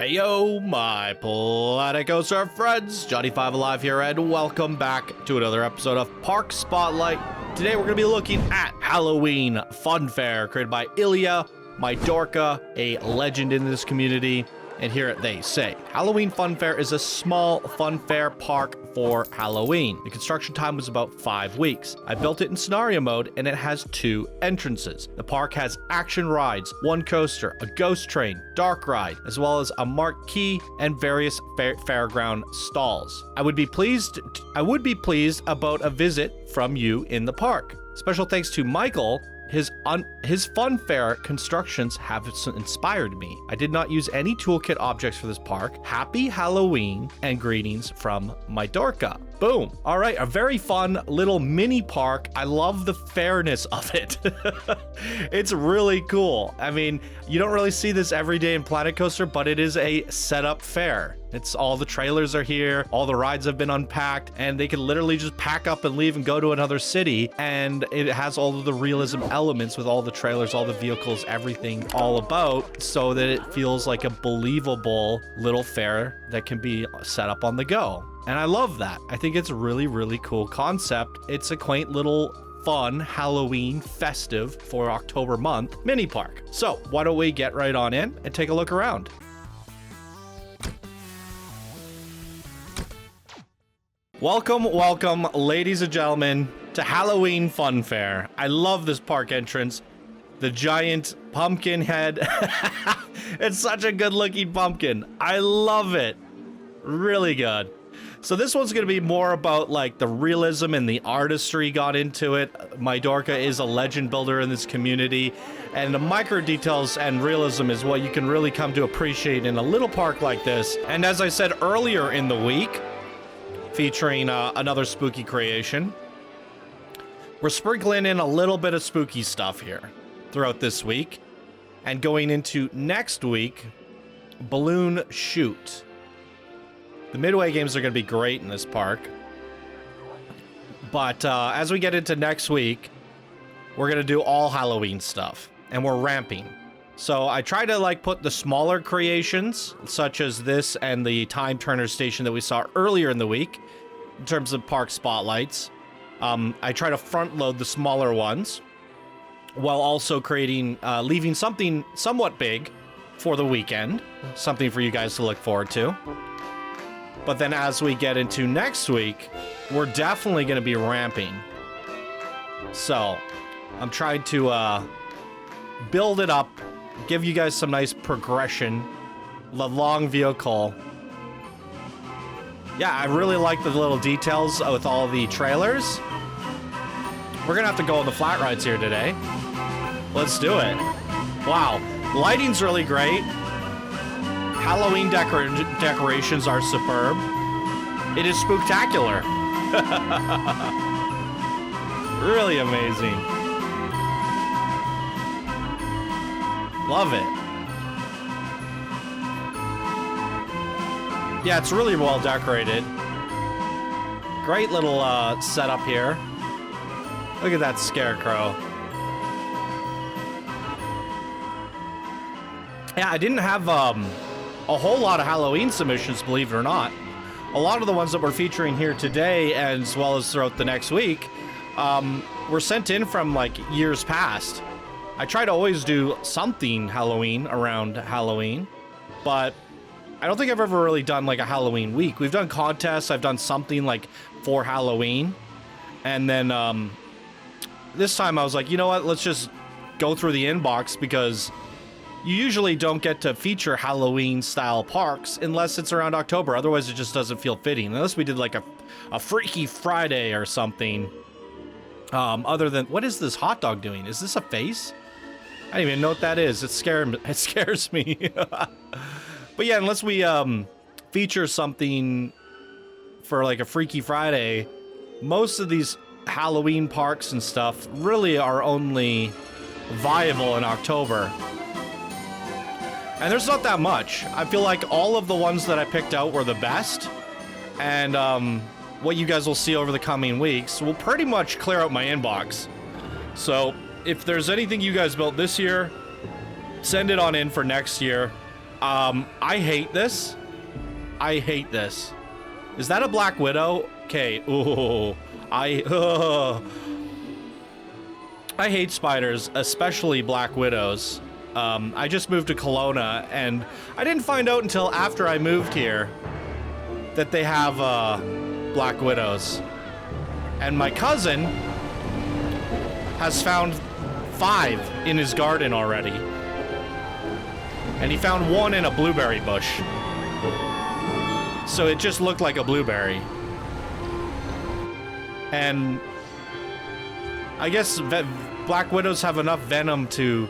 Hey yo, my Rollercoaster friends, Johnny5 Alive here, and welcome back to another episode of Park Spotlight. Today we're going to be looking at Halloween Funfair, created by Mydorrka, a legend in this community. And here they say, Halloween Funfair is a small funfair park for Halloween. The construction time was about 5 weeks. I built it in scenario mode and it has 2 entrances. The park has action rides, 1 coaster, a ghost train, dark ride, as well as a marquee and various fairground stalls. I would be pleased about a visit from you in the park. Special thanks to Michael. His Funfair constructions have inspired me. I did not use any toolkit objects for this park. Happy Halloween and greetings from Mydorrka. Boom. All right, a very fun little mini park. I love the fairness of it. It's really cool. I mean, you don't really see this every day in Planet Coaster, but it is a setup fair. It's all the trailers are here, all the rides have been unpacked, and they can literally just pack up and leave and go to another city. And it has all of the realism elements with all the trailers, all the vehicles, everything all about, so that it feels like a believable little fair that can be set up on the go. And I love that. I think it's a really, really cool concept. It's a quaint little fun Halloween festive for October month mini park. So why don't we get right on in and take a look around. Welcome, ladies and gentlemen, to Halloween Funfair. I love this park entrance. The giant pumpkin head. It's such a good looking pumpkin. I love it. Really good. So this one's going to be more about like the realism and the artistry got into it. Mydorrka is a legend builder in this community, and the micro details and realism is what you can really come to appreciate in a little park like this. And as I said earlier in the week, featuring another spooky creation, we're sprinkling in a little bit of spooky stuff here throughout this week, and going into next week, balloon shoot. The Midway games are going to be great in this park, but as we get into next week, we're going to do all Halloween stuff, and we're ramping. So I try to like put the smaller creations, such as this and the time turner station that we saw earlier in the week, in terms of park spotlights. I try to front load the smaller ones, while also creating, leaving something somewhat big for the weekend, something for you guys to look forward to. But then as we get into next week, we're definitely going to be ramping. So I'm trying to build it up, give you guys some nice progression. The long vehicle. Yeah, I really like the little details with all the trailers. We're going to have to go on the flat rides here today. Let's do it. Wow, lighting's really great. Halloween decorations are superb. It is spooktacular. Really amazing. Love it. Yeah, it's really well decorated. Great little setup here. Look at that scarecrow. Yeah, I didn't have a whole lot of Halloween submissions, believe it or not. A lot of the ones that we're featuring here today, as well as throughout the next week, were sent in from like years past. I try to always do something Halloween around Halloween, but I don't think I've ever really done like a Halloween week. We've done contests, I've done something like for Halloween, and then this time I was like, you know what, let's just go through the inbox, because you usually don't get to feature Halloween style parks unless it's around October. Otherwise it just doesn't feel fitting, unless we did like a Freaky Friday or something. Other than, what is this hot dog doing? Is this a face? I don't even know what that is. It scares me. But yeah, unless we feature something for like a Freaky Friday, most of these Halloween parks and stuff really are only viable in October. And there's not that much. I feel like all of the ones that I picked out were the best. And what you guys will see over the coming weeks will pretty much clear out my inbox. So if there's anything you guys built this year, send it on in for next year. I hate this. I hate this. Is that a Black Widow? Okay, ooh, I hate spiders, especially Black Widows. I just moved to Kelowna, and I didn't find out until after I moved here that they have, Black Widows. And my cousin has found 5 in his garden already. And he found 1 in a blueberry bush. So it just looked like a blueberry. And I guess Black Widows have enough venom to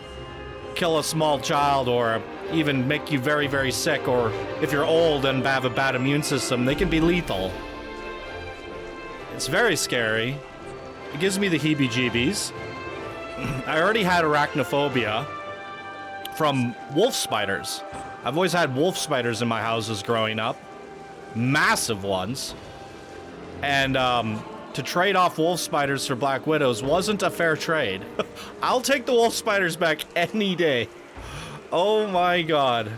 kill a small child or even make you very, very sick, or if you're old and have a bad immune system, they can be lethal. It's very scary. It gives me the heebie-jeebies. I already had arachnophobia from wolf spiders. I've always had wolf spiders in my houses growing up. Massive ones. And to trade off wolf spiders for Black Widows wasn't a fair trade. I'll take the wolf spiders back any day. Oh my god.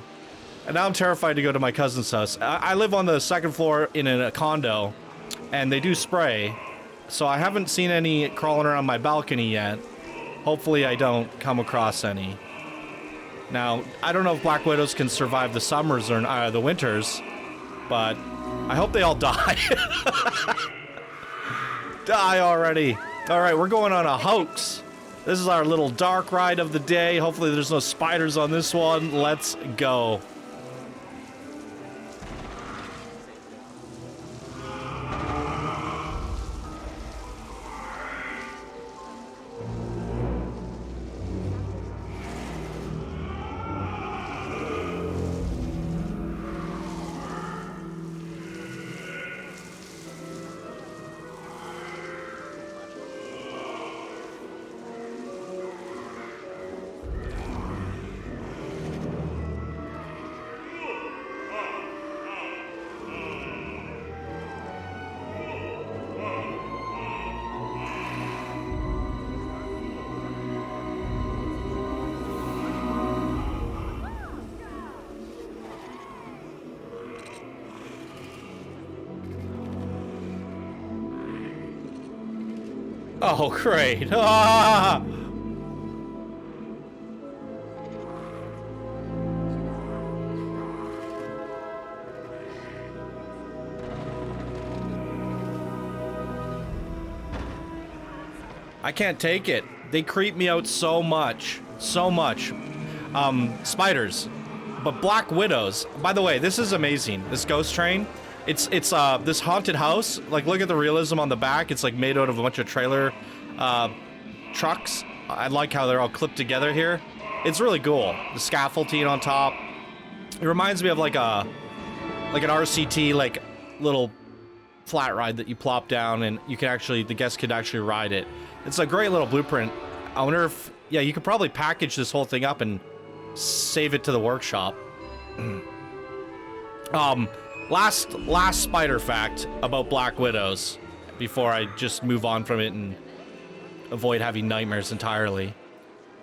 And now I'm terrified to go to my cousin's house. I live on the 2nd floor in a condo, and they do spray, so I haven't seen any crawling around my balcony yet. Hopefully I don't come across any. Now, I don't know if Black Widows can survive the summers or the winters, but I hope they all die. Die already. Alright, we're going on a hoax. This is our little dark ride of the day. Hopefully there's no spiders on this one. Let's go. Oh, great. Ah! I can't take it. They creep me out so much. So much. Spiders. But Black Widows. By the way, this is amazing. This ghost train. It's this haunted house. Like, look at the realism on the back. It's like made out of a bunch of trailer trucks. I like how they're all clipped together here. It's really cool. The scaffolding on top. It reminds me of like an RCT, like little flat ride that you plop down and you can actually, the guests could actually ride it. It's a great little blueprint. I wonder if, yeah, you could probably package this whole thing up and save it to the workshop. Last spider fact about Black Widows before I just move on from it and avoid having nightmares entirely.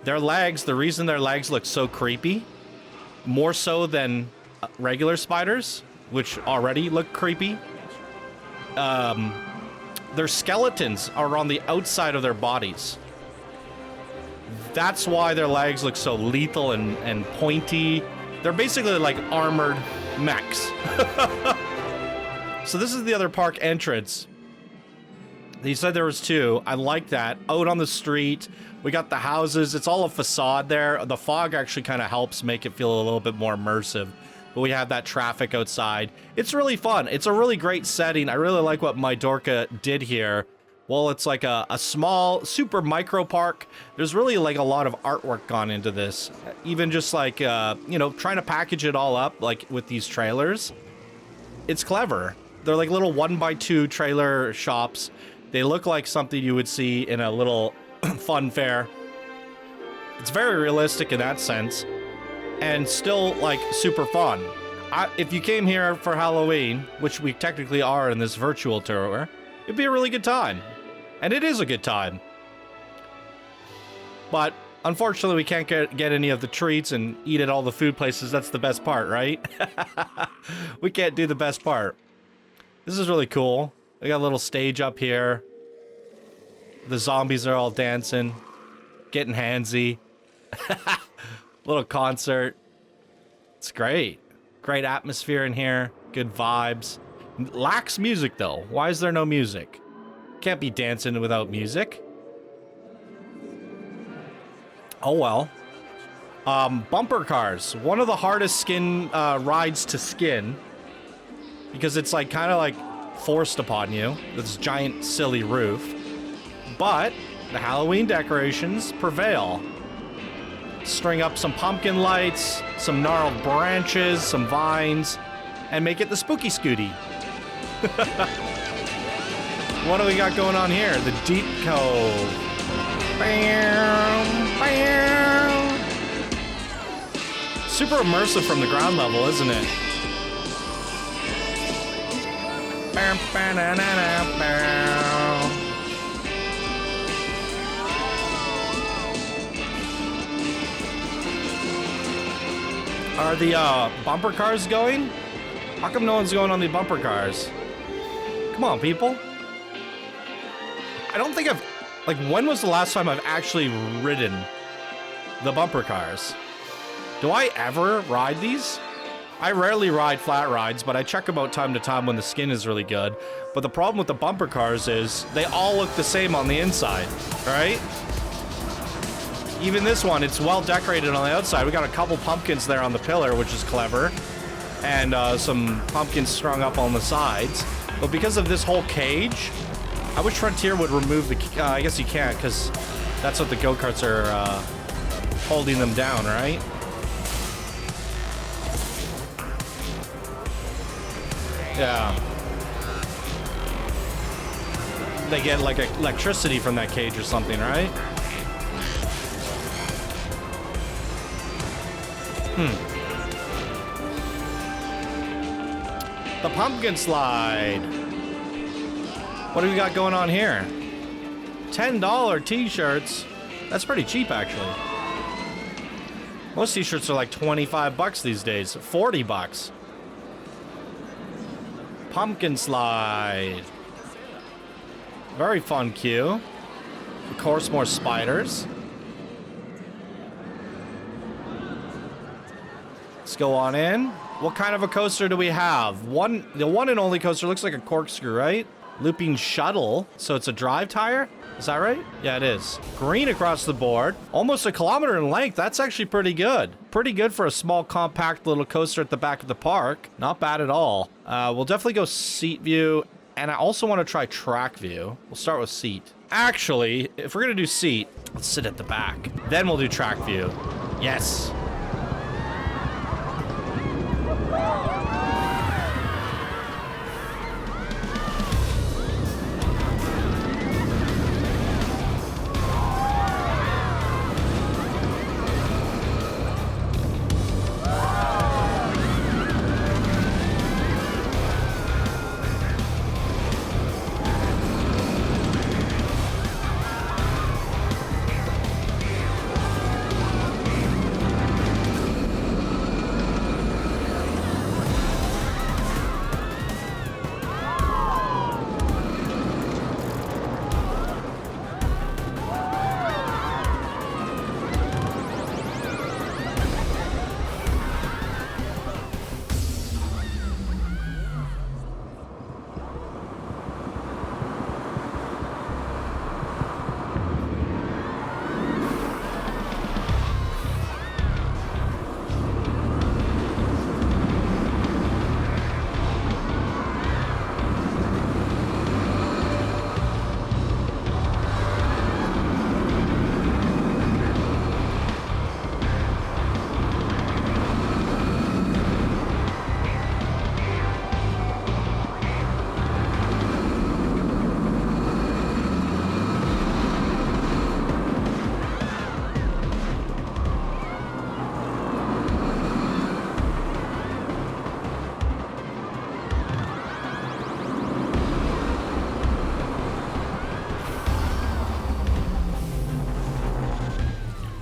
Their legs, the reason their legs look so creepy, more so than regular spiders, which already look creepy, their skeletons are on the outside of their bodies. That's why their legs look so lethal and pointy. They're basically like armored mechs. So this is the other park entrance. He said there was 2. I like that. Out on the street, we got the houses. It's all a facade there. The fog actually kind of helps make it feel a little bit more immersive. But we have that traffic outside. It's really fun. It's a really great setting. I really like what Mydorrka did here. Well, it's like a small, super micro park. There's really like a lot of artwork gone into this. Even just like, you know, trying to package it all up, like with these trailers. It's clever. They're like little 1x2 trailer shops. They look like something you would see in a little Funfair. It's very realistic in that sense. And still like super fun. If you came here for Halloween, which we technically are in this virtual tour, it'd be a really good time. And it is a good time. But Unfortunately, we can't get any of the treats and eat at all the food places. That's the best part, right? We can't do the best part. This is really cool. We got a little stage up here. The zombies are all dancing, getting handsy. Little concert. It's great. Great atmosphere in here. Good vibes. Lacks music, though. Why is there no music? Can't be dancing without music. Oh, well. Bumper cars. One of the hardest rides to skin. Because it's like kind of like forced upon you. This giant, silly roof. But the Halloween decorations prevail. String up some pumpkin lights, some gnarled branches, some vines, and make it the spooky scooty. What do we got going on here? The Deep Cove. Bam, bam. Super immersive from the ground level, isn't it? Bam, ba-na-na-na, bam. Are the bumper cars going? How come no one's going on the bumper cars? Come on, people. I don't think I've... Like, when was the last time I've actually ridden the bumper cars? Do I ever ride these? I rarely ride flat rides, but I check them out time to time when the skin is really good. But the problem with the bumper cars is they all look the same on the inside, right? Even this one, it's well decorated on the outside. We got a couple pumpkins there on the pillar, which is clever. And some pumpkins strung up on the sides. But because of this whole cage, I wish Frontier would remove the... I guess you can't, because that's what the go-karts are holding them down, right? Yeah. They get, like, electricity from that cage or something, right? The pumpkin slide. What do we got going on here? $10 t-shirts. That's pretty cheap, actually. Most t-shirts are like 25 bucks these days. 40 bucks. Pumpkin slide. Very fun queue. Of course, more spiders. Let's go on in. What kind of a coaster do we have? The one and only coaster looks like a corkscrew, right? Looping shuttle. So it's a drive tire? Is that right? Yeah, it is. Green across the board. Almost a kilometer in length. That's actually pretty good. Pretty good for a small, compact little coaster at the back of the park. Not bad at all. We'll definitely go seat view. And I also want to try track view. We'll start with seat. Actually, if we're going to do seat, let's sit at the back. Then we'll do track view. Yes.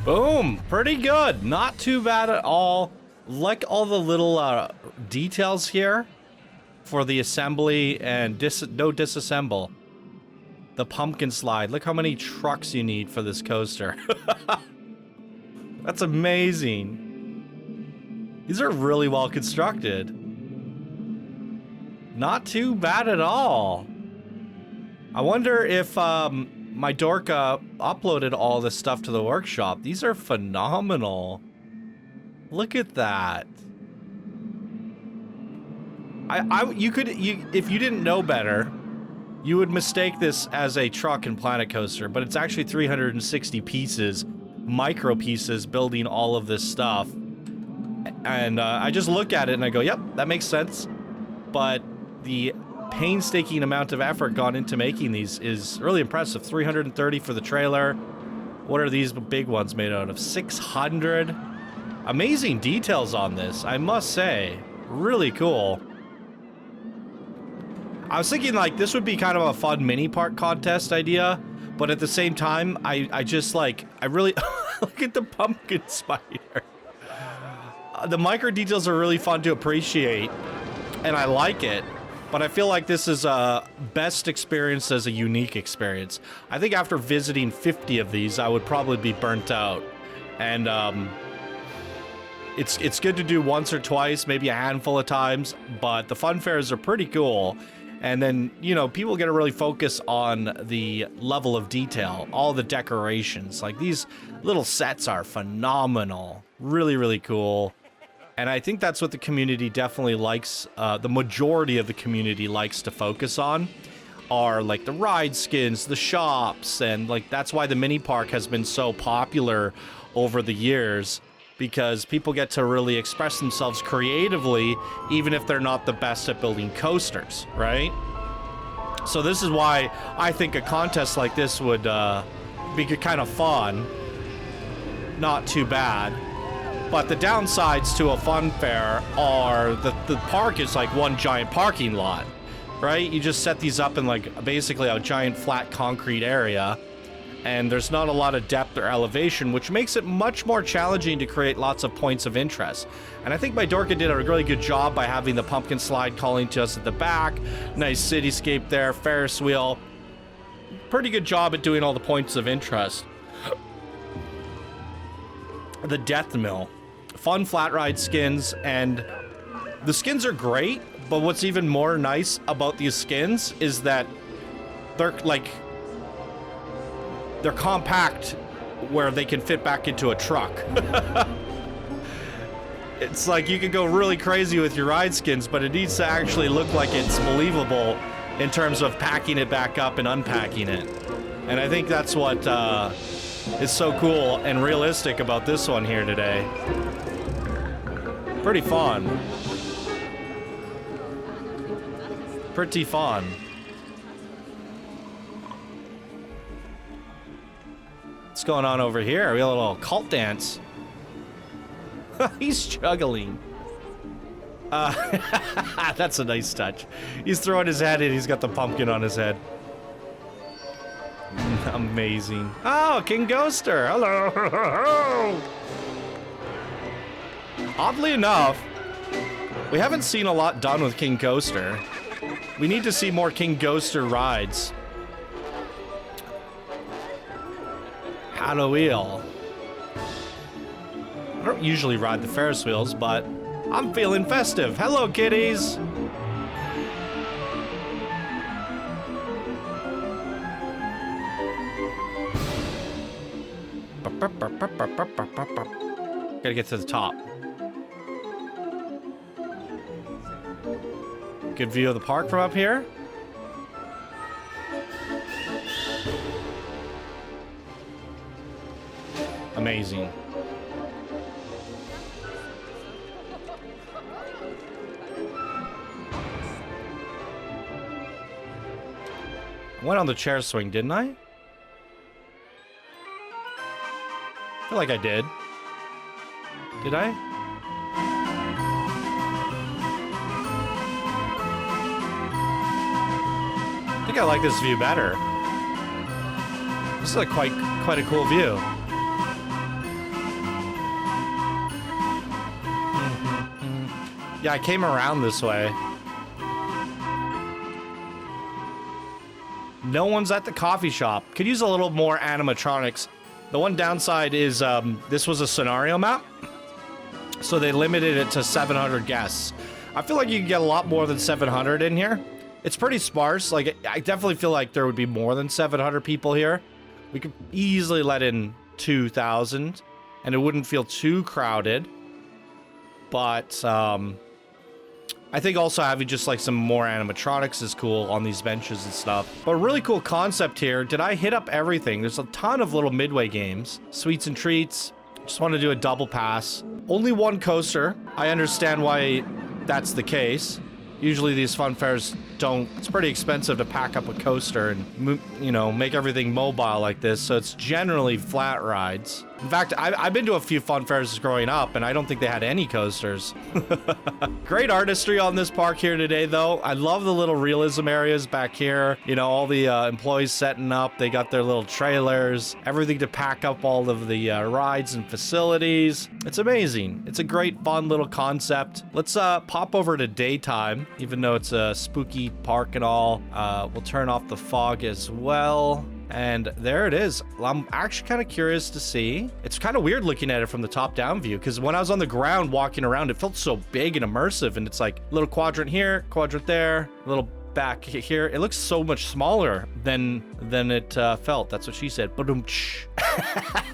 Boom, pretty good. Not too bad at all. Like all the little details here for the assembly and no disassemble. The pumpkin slide. Look how many trucks you need for this coaster. That's amazing. These are really well constructed. Not too bad at all. I wonder if Mydorrka uploaded all this stuff to the workshop. These are phenomenal. Look at that. If you didn't know better, you would mistake this as a truck and Planet Coaster, but it's actually 360 pieces, micro pieces, building all of this stuff. And I just look at it and I go, yep, that makes sense. But the painstaking amount of effort gone into making these is really impressive. 330 for the trailer. What are these big ones made out of? 600. Amazing details on this, I must say. Really cool. I was thinking like this would be kind of a fun mini park contest idea, but at the same time, I just like, I really look at the pumpkin spider. The micro details are really fun to appreciate, and I like it, but I feel like this is best experienced as a unique experience. I think after visiting 50 of these, I would probably be burnt out, and it's good to do once or twice, maybe a handful of times, but the fun fairs are pretty cool. And then, you know, people get to really focus on the level of detail, all the decorations. Like, these little sets are phenomenal. Really, really cool. And I think that's what the community definitely likes. The majority of the community likes to focus on are, like, the ride skins, the shops, and, like, that's why the mini park has been so popular over the years. Because people get to really express themselves creatively, even if they're not the best at building coasters, right? So this is why I think a contest like this would be kind of fun. Not too bad. But the downsides to a fun fair are the park is like one giant parking lot, right? You just set these up in like basically a giant flat concrete area. And there's not a lot of depth or elevation, which makes it much more challenging to create lots of points of interest. And I think Mydorrka did a really good job by having the pumpkin slide calling to us at the back. Nice cityscape there, Ferris wheel. Pretty good job at doing all the points of interest. The Death Mill. Fun flat ride skins, and the skins are great, but what's even more nice about these skins is that they're like... they're compact where they can fit back into a truck. It's like you can go really crazy with your ride skins, but it needs to actually look like it's believable in terms of packing it back up and unpacking it. And I think that's what is so cool and realistic about this one here today. Pretty fun. Pretty fun. What's going on over here? We have a little cult dance. He's juggling. That's a nice touch. He's throwing his head in. He's got the pumpkin on his head. Amazing. Oh, King Ghoster. Hello. Oddly enough, we haven't seen a lot done with King Ghoster. We need to see more King Ghoster rides. Had a wheel. I don't usually ride the Ferris wheels, but I'm feeling festive. Hello, kitties. Gotta get to the top. Good view of the park from up here. Amazing. I went on the chair swing, didn't I? I feel like I did. Did I? I think I like this view better. This is like quite a cool view. Yeah, I came around this way. No one's at the coffee shop. Could use a little more animatronics. The one downside is this was a scenario map, so they limited it to 700 guests. I feel like you can get a lot more than 700 in here. It's pretty sparse. Like, I definitely feel like there would be more than 700 people here. We could easily let in 2,000, and it wouldn't feel too crowded. But I think also having just like some more animatronics is cool on these benches and stuff. But a really cool concept here. Did I hit up everything? There's a ton of little Midway games. Sweets and treats. Just want to do a double pass. Only one coaster. I understand why that's the case. Usually these fun fairs don't. It's pretty expensive to pack up a coaster and, you know, make everything mobile like this. So it's generally flat rides. In fact, I've been to a few fun fairs growing up, and I don't think they had any coasters. Great artistry on this park here today, though. I love the little realism areas back here. You know, all the employees setting up. They got their little trailers, everything to pack up all of the rides and facilities. It's amazing. It's a great, fun little concept. Let's pop over to daytime, even though it's a spooky park and all. We'll turn off the fog as well. And there it is. I'm actually kind of curious to see. It's kind of weird looking at it from the top-down view, because when I was on the ground walking around, it felt so big and immersive, and it's like a little quadrant here, quadrant there, a little back here. It looks so much smaller than it felt. That's what she said. Ba-dum-tsh.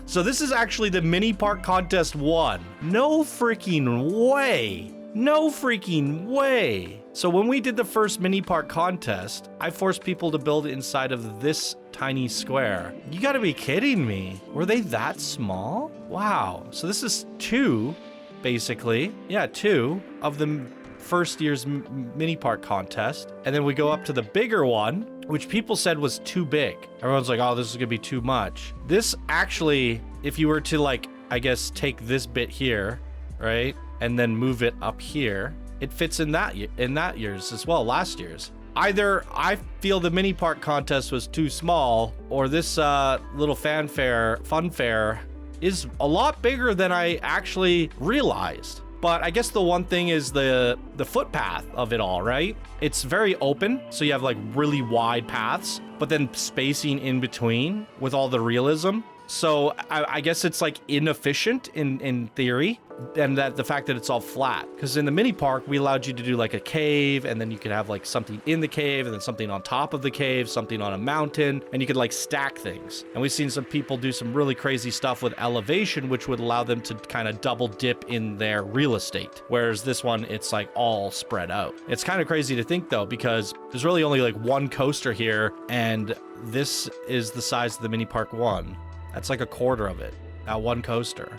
So this is actually the mini park contest 1. No freaking way. No freaking way. So when we did the first mini park contest, I forced people to build inside of this tiny square. You gotta be kidding me. Were they that small? Wow. So this is 2, basically. Yeah, 2 of the first year's mini park contest. And then we go up to the bigger one, which people said was too big. Everyone's like, oh, this is gonna be too much. This actually, if you were to, like, I guess take this bit here, right? And then move it up here, it fits in that year's as well, last year's. Either I feel the mini park contest was too small, or this little fun fair is a lot bigger than I actually realized. But I guess the one thing is the footpath of it all, right? It's very open, so you have like really wide paths, but then spacing in between with all the realism. So I guess it's like inefficient in theory, and that the fact that it's all flat, because in the mini park we allowed you to do like a cave, and then you could have like something in the cave and then something on top of the cave, something on a mountain, and you could like stack things. And we've seen some people do some really crazy stuff with elevation, which would allow them to kind of double dip in their real estate, whereas this one, it's like all spread out. It's kind of crazy to think though, because there's really only like one coaster here, and this is the size of the mini park 1. That's like a quarter of it. That one coaster.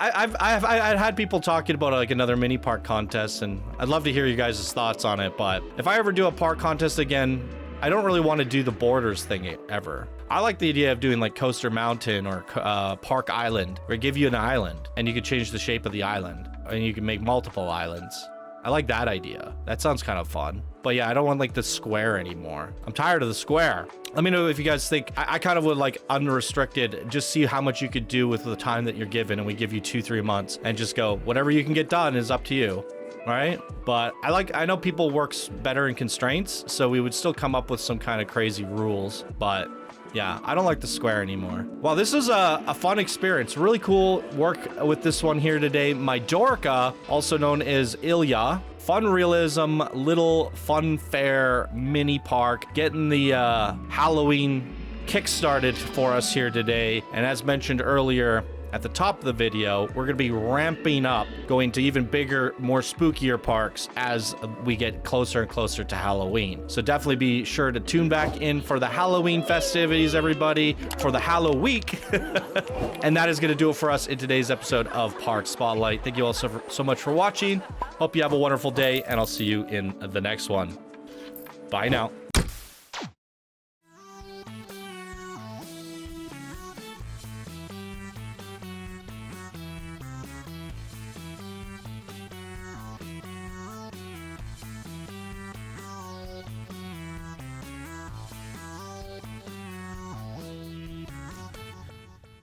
I've had people talking about like another mini park contest, and I'd love to hear you guys' thoughts on it. But if I ever do a park contest again, I don't really want to do the borders thing ever. I like the idea of doing like Coaster Mountain or Park Island, where it give you an island and you can change the shape of the island, and you can make multiple islands. I like that idea. That sounds kind of fun. But yeah, I don't want like the square anymore. I'm tired of the square. Let me know if you guys think, I kind of would like unrestricted, just see how much you could do with the time that you're given, and we give you 2-3 months and just go, whatever you can get done is up to you. All right. But I know people works better in constraints, so we would still come up with some kind of crazy rules, but yeah, I don't like the square anymore. Well, this is a fun experience. Really cool work with this one here today. Mydorrka, also known as Ilya. Fun realism, little fun fair mini park. Getting the Halloween kick-started for us here today. And as mentioned earlier, at the top of the video, we're going to be ramping up, going to even bigger, more spookier parks as we get closer and closer to Halloween. So definitely be sure to tune back in for the Halloween festivities, everybody, for the Hallow Week. And that is going to do it for us in today's episode of Park Spotlight. Thank you all so much for watching. Hope you have a wonderful day, and I'll see you in the next one. Bye now.